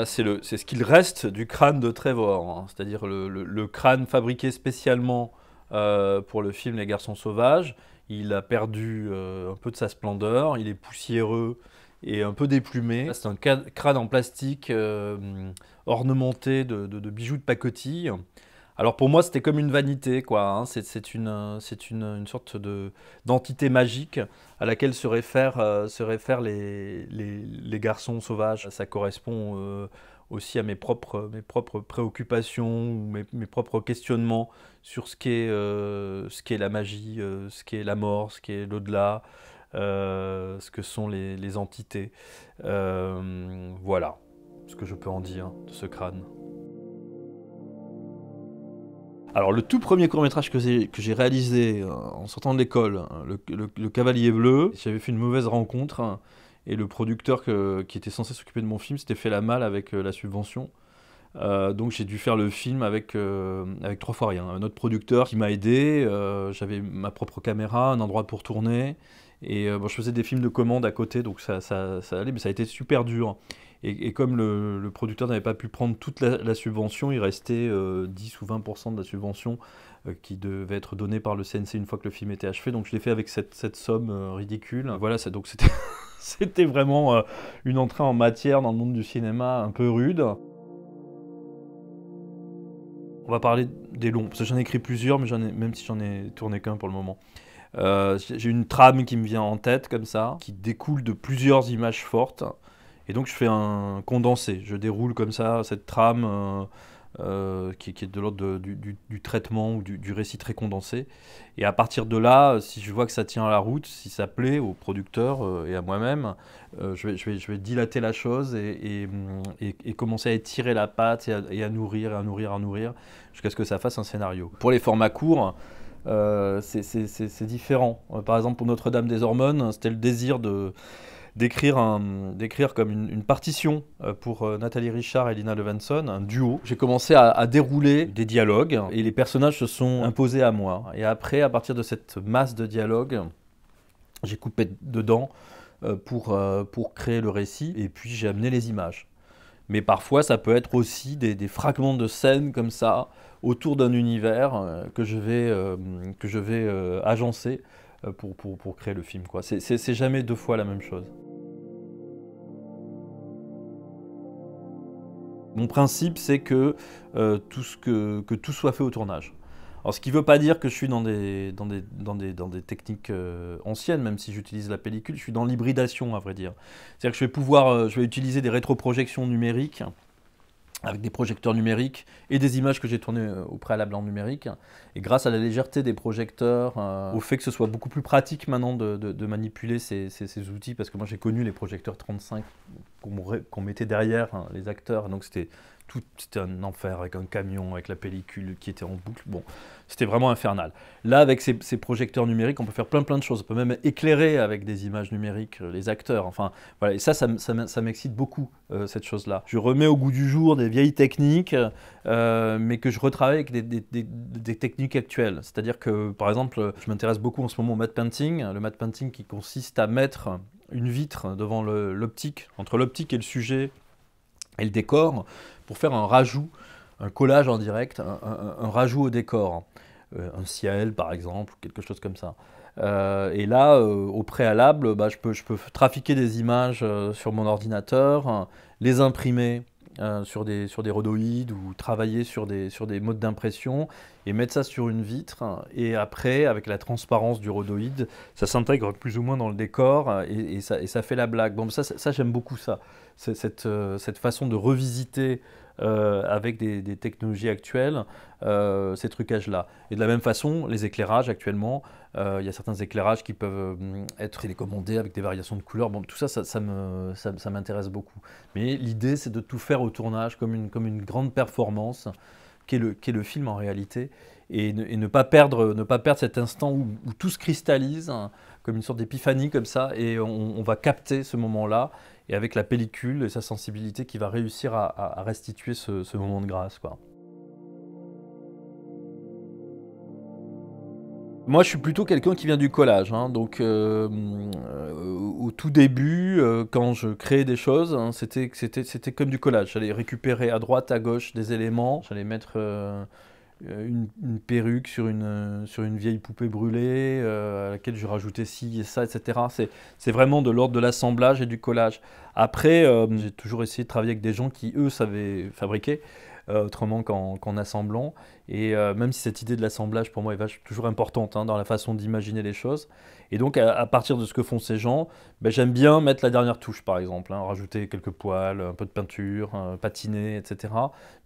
C'est ce qu'il reste du crâne de Trevor, hein. C'est-à-dire le crâne fabriqué spécialement pour le film Les Garçons Sauvages. Il a perdu un peu de sa splendeur, il est poussiéreux et un peu déplumé. C'est un crâne en plastique ornementé de bijoux de pacotille. Alors pour moi, c'était comme une vanité, quoi, hein. C'est une sorte d'entité magique à laquelle se réfèrent les garçons sauvages. Ça correspond aussi à mes propres préoccupations, ou mes propres questionnements sur ce qu'est la magie, ce qu'est la mort, ce qu'est l'au-delà, ce que sont les entités. Voilà ce que je peux en dire de ce crâne. Alors le tout premier court-métrage que j'ai réalisé en sortant de l'école, hein, le Cavalier Bleu, j'avais fait une mauvaise rencontre, hein, et le producteur qui était censé s'occuper de mon film s'était fait la malle avec la subvention. Donc j'ai dû faire le film avec 3 fois rien. Un autre producteur qui m'a aidé, j'avais ma propre caméra, un endroit pour tourner, et bon, je faisais des films de commande à côté, donc ça allait, mais ça a été super dur. Et comme le producteur n'avait pas pu prendre toute la subvention, il restait 10 ou 20% de la subvention qui devait être donnée par le CNC une fois que le film était achevé. Donc je l'ai fait avec cette somme ridicule. Voilà, donc c'était c'était vraiment une entrée en matière dans le monde du cinéma un peu rude. On va parler des longs, parce que j'en ai écrit plusieurs, mais même si j'en ai tourné qu'un pour le moment. J'ai une trame qui me vient en tête comme ça, qui découle de plusieurs images fortes. Et donc je fais un condensé. Je déroule comme ça cette trame qui est de l'ordre du traitement ou du récit très condensé. Et à partir de là, si je vois que ça tient à la route, si ça plaît au producteur et à moi-même, je vais dilater la chose et commencer à étirer la pâte et à nourrir, à nourrir, à nourrir, jusqu'à ce que ça fasse un scénario. Pour les formats courts, c'est différent. Par exemple, pour Notre-Dame des Hormones, c'était le désir d'écrire comme une partition pour Nathalie Richard et Lina Levenson, un duo. J'ai commencé à dérouler des dialogues et les personnages se sont imposés à moi. Et après, à partir de cette masse de dialogues, j'ai coupé dedans pour créer le récit, et puis j'ai amené les images. Mais parfois, ça peut être aussi des fragments de scènes comme ça, autour d'un univers que je vais agencer pour créer le film, quoi. C'est jamais 2 fois la même chose. Mon principe, c'est que tout soit fait au tournage. Alors, ce qui ne veut pas dire que je suis dans des techniques anciennes, même si j'utilise la pellicule, je suis dans l'hybridation, à vrai dire. C'est-à-dire que je vais utiliser des rétroprojections numériques, avec des projecteurs numériques et des images que j'ai tournées au préalable en numérique. Et grâce à la légèreté des projecteurs, au fait que ce soit beaucoup plus pratique maintenant de manipuler ces outils, parce que moi j'ai connu les projecteurs 35 qu'on mettait derrière, hein, les acteurs, donc c'était un enfer avec un camion, avec la pellicule qui était en boucle. Bon, c'était vraiment infernal. Là, avec ces projecteurs numériques, on peut faire plein de choses. On peut même éclairer avec des images numériques les acteurs. Enfin, voilà. Et ça m'excite beaucoup, cette chose-là. Je remets au goût du jour des vieilles techniques, mais que je retravaille avec des techniques actuelles. C'est-à-dire que, par exemple, je m'intéresse beaucoup en ce moment au matte painting. Le matte painting qui consiste à mettre une vitre devant l'optique, entre l'optique et le sujet et le décor, pour faire un rajout, un collage en direct, un rajout au décor. Un ciel par exemple, quelque chose comme ça. Et là, au préalable, je peux trafiquer des images sur mon ordinateur, les imprimer sur des rhodoïdes, ou travailler sur des modes d'impression et mettre ça sur une vitre. Et après, avec la transparence du rhodoïde, ça s'intègre plus ou moins dans le décor et ça fait la blague. Bon, ça j'aime beaucoup ça. Cette façon de revisiter avec des technologies actuelles, ces trucages-là. Et de la même façon, les éclairages actuellement, il y a certains éclairages qui peuvent être télécommandés avec des variations de couleurs. Bon, tout ça, ça m'intéresse beaucoup. Mais l'idée, c'est de tout faire au tournage comme une grande performance qu'est le film en réalité, et ne pas perdre cet instant où tout se cristallise, hein, comme une sorte d'épiphanie comme ça, et on va capter ce moment-là, et avec la pellicule et sa sensibilité qui va réussir à restituer ce moment de grâce, quoi. Moi, je suis plutôt quelqu'un qui vient du collage, hein, donc au tout début, quand je créais des choses, hein, c'était comme du collage. J'allais récupérer à droite, à gauche des éléments, j'allais mettre une perruque sur une vieille poupée brûlée à laquelle je rajoutais ci et ça, etc. C'est vraiment de l'ordre de l'assemblage et du collage. Après, j'ai toujours essayé de travailler avec des gens qui, eux, savaient fabriquer. Autrement qu'en assemblant. Et même si cette idée de l'assemblage, pour moi, est toujours importante, hein, dans la façon d'imaginer les choses. Et donc, à partir de ce que font ces gens, ben, j'aime bien mettre la dernière touche, par exemple, hein, rajouter quelques poils, un peu de peinture, patiner, etc.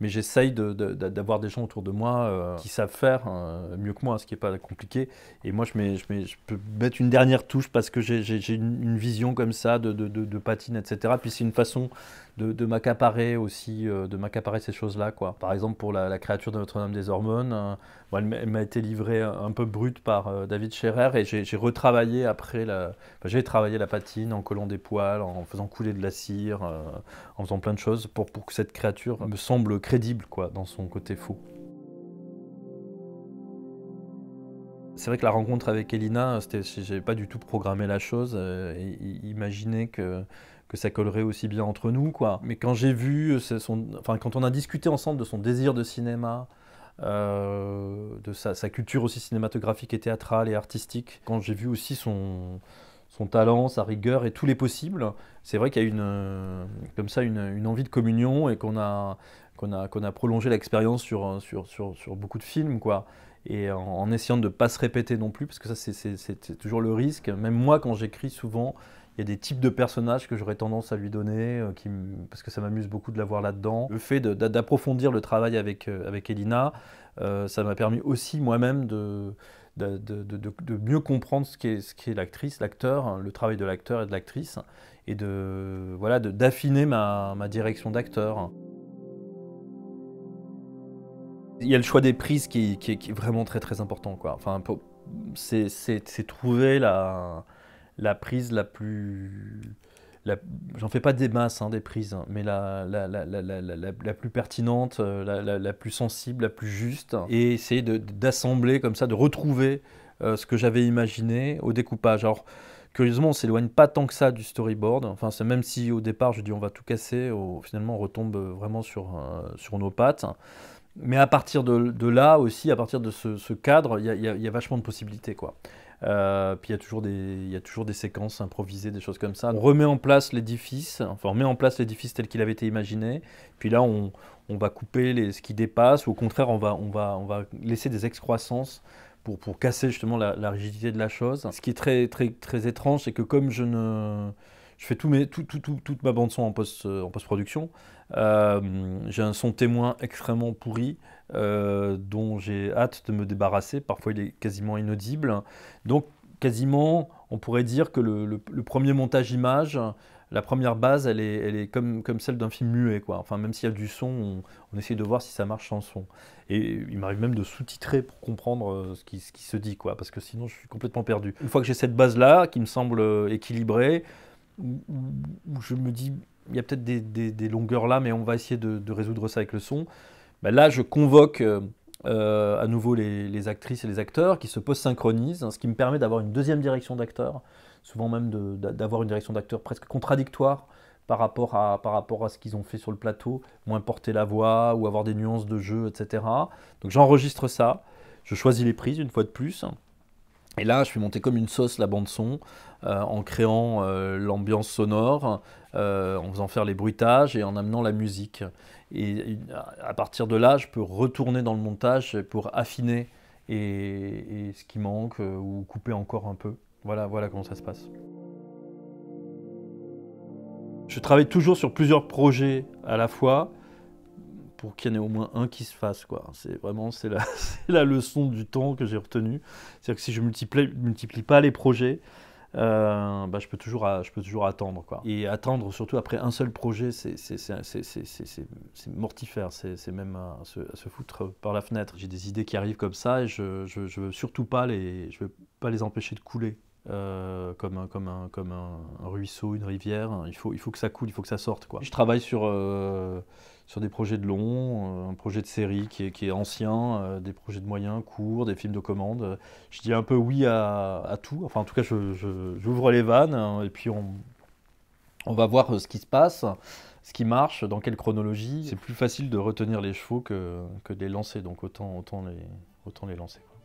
Mais j'essaye d'avoir des gens autour de moi qui savent faire mieux que moi, ce qui n'est pas compliqué. Et moi, je peux mettre une dernière touche parce que j'ai une vision comme ça de patine, etc. Puis c'est une façon de m'accaparer aussi, de m'accaparer ces choses-là, quoi. Par exemple, pour la créature de Notre-Dame des Hormones, bon, elle m'a été livrée un peu brute par David Scherer et j'ai retravaillé après enfin, j'ai travaillé la patine en collant des poils, en faisant couler de la cire, en faisant plein de choses pour que cette créature me semble crédible, quoi, dans son côté faux. C'est vrai que la rencontre avec Elina, j'avais pas du tout programmé la chose, et imaginé que ça collerait aussi bien entre nous, quoi. Mais quand j'ai vu, enfin, quand on a discuté ensemble de son désir de cinéma, de sa culture aussi cinématographique et théâtrale et artistique, quand j'ai vu aussi son talent, sa rigueur et tous les possibles, c'est vrai qu'il y a comme ça une envie de communion et qu'on a prolongé l'expérience sur beaucoup de films, quoi. Et en essayant de ne pas se répéter non plus, parce que ça c'est toujours le risque. Même moi, quand j'écris, souvent, il y a des types de personnages que j'aurais tendance à lui donner, parce que ça m'amuse beaucoup de la voir là-dedans. Le fait d'approfondir le travail avec Elina, ça m'a permis aussi moi-même de mieux comprendre ce qu'est l'actrice, l'acteur, hein, le travail de l'acteur et de l'actrice, et voilà, d'affiner ma direction d'acteur. Il y a le choix des prises qui est vraiment très très important, quoi. Enfin, c'est trouver la prise la plus... J'en fais pas des masses, hein, des prises, hein, mais la plus pertinente, la plus sensible, la plus juste, et essayer d'assembler comme ça, de retrouver ce que j'avais imaginé au découpage. Alors, curieusement, on s'éloigne pas tant que ça du storyboard. Enfin, c'est même si au départ je dis on va tout casser, finalement on retombe vraiment sur nos pattes. Mais à partir de là aussi, à partir de ce cadre, il y a vachement de possibilités, quoi. Puis il y a toujours des séquences improvisées, des choses comme ça. On remet en place l'édifice, enfin on met en place l'édifice tel qu'il avait été imaginé. Puis là, on va couper ce qui dépasse, ou au contraire, on va laisser des excroissances pour casser justement la rigidité de la chose. Ce qui est très, très, très étrange, c'est que comme je fais toute ma bande son en post-production. J'ai un son témoin extrêmement pourri dont j'ai hâte de me débarrasser. Parfois, il est quasiment inaudible. Donc, quasiment, on pourrait dire que le premier montage image, la première base, elle est comme celle d'un film muet, quoi. Enfin, même s'il y a du son, on essaye de voir si ça marche sans son. Et il m'arrive même de sous-titrer pour comprendre ce qui se dit, quoi, parce que sinon, je suis complètement perdu. Une fois que j'ai cette base-là, qui me semble équilibrée, où je me dis, il y a peut-être des longueurs là, mais on va essayer de résoudre ça avec le son. Ben là, je convoque à nouveau les actrices et les acteurs qui se post-synchronisent, hein, ce qui me permet d'avoir une deuxième direction d'acteur, souvent même d'avoir une direction d'acteur presque contradictoire par rapport à ce qu'ils ont fait sur le plateau, moins porter la voix ou avoir des nuances de jeu, etc. Donc j'enregistre ça, je choisis les prises une fois de plus. Et là, je fais monter comme une sauce la bande-son, en créant l'ambiance sonore, en faisant faire les bruitages et en amenant la musique. À partir de là, je peux retourner dans le montage pour affiner et ce qui manque ou couper encore un peu. Voilà comment ça se passe. Je travaille toujours sur plusieurs projets à la fois pour qu'il y en ait au moins un qui se fasse, quoi. C'est c'est la leçon du temps que j'ai retenue. C'est-à-dire que si je multiplie pas les projets, bah, je peux toujours attendre, quoi. Et attendre, surtout après un seul projet, c'est mortifère. C'est même à se foutre par la fenêtre. J'ai des idées qui arrivent comme ça et je veux surtout pas je veux pas les empêcher de couler. comme un ruisseau, une rivière. Il faut que ça coule, il faut que ça sorte, quoi. Je travaille sur des projets de long, un projet de série qui est ancien, des projets de moyens, courts, des films de commande. Je dis un peu oui à tout. Enfin, en tout cas, j'ouvre les vannes, hein, et puis on va voir ce qui se passe, ce qui marche, dans quelle chronologie. C'est plus facile de retenir les chevaux que de les lancer, donc autant les lancer, quoi.